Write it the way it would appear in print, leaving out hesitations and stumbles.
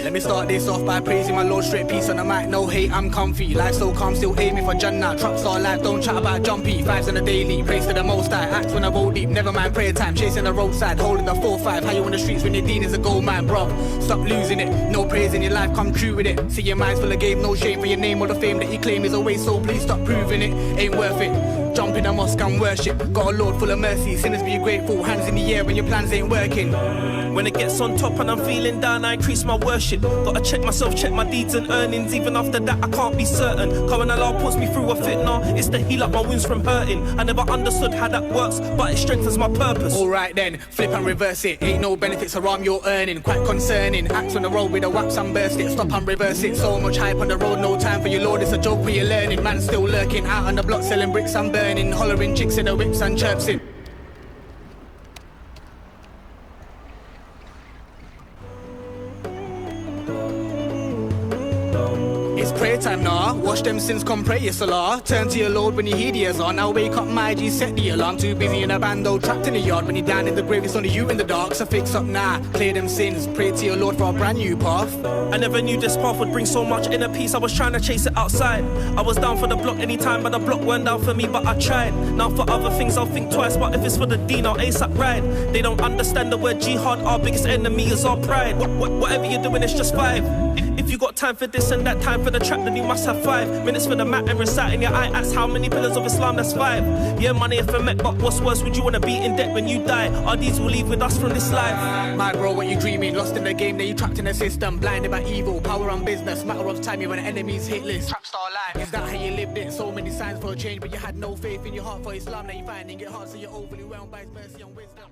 Let me start this off by praising my Lord, straight peace on the mic, no hate, I'm comfy. Life so calm, still aiming for Jannah. Trap star life, don't chat about jumpy. Fives on the daily, praise to the most high. Acts when I roll deep, never mind prayer time. Chasing the roadside, holding the 4-5. How you on the streets when your dean is a gold man, bro? Stop losing it, no praise in your life, come true with it. See your mind's full of game, no shame for your name or the fame that you claim is always so. Please stop proving it, ain't worth it. Jump in the mosque and worship. Got a Lord full of mercy, sinners be grateful. Hands in the air when your plans ain't working. When it gets on top and I'm feeling down, I increase my worship. Gotta check myself, check my deeds and earnings. Even after that, I can't be certain. Current Allah puts me through a fitna. It's to heal up my wounds from hurting. I never understood how that works, but it strengthens my purpose. Alright then, flip and reverse it. Ain't no benefits around you're earning. Quite concerning. Acts on the road with the waps and burst it. Stop and reverse it. So much hype on the road, no time for your Lord. It's a joke where you're learning. Man still lurking out on the block selling bricks and burning. Hollering chicks in the whips and chirpsing. It's prayer time now, wash them sins, come pray your salah. Turn to your Lord when you hear the azan. Now wake up my G, set the alarm. Too busy in a bando, trapped in the yard. When you're down in the grave, it's only you in the dark. So fix up now, clear them sins. Pray to your Lord for a brand new path. I never knew this path would bring so much inner peace. I was trying to chase it outside. I was down for the block anytime, but the block weren't down for me, but I tried. Now for other things I'll think twice, but if it's for the deen I'll ASAP ride. They don't understand the word jihad, our biggest enemy is our pride. Whatever you're doing, it's just vibe. If you got time for this and that time for the trap, then you must have 5 minutes for the mat and reciting your ayats. How many pillars of Islam? That's 5. Yeah, money if I met, but what's worse, would you want to be in debt when you die? Our deeds will leave with us from this life. My bro, what you dreaming? Lost in the game, now you trapped in the system. Blinded by evil, power on business. Matter of time, you're an enemy's hit list. Trap star life, is that how you lived it? So many signs for a change, but you had no faith in your heart for Islam. Now you're finding it hard, so you're overly whelmed by his mercy and wisdom.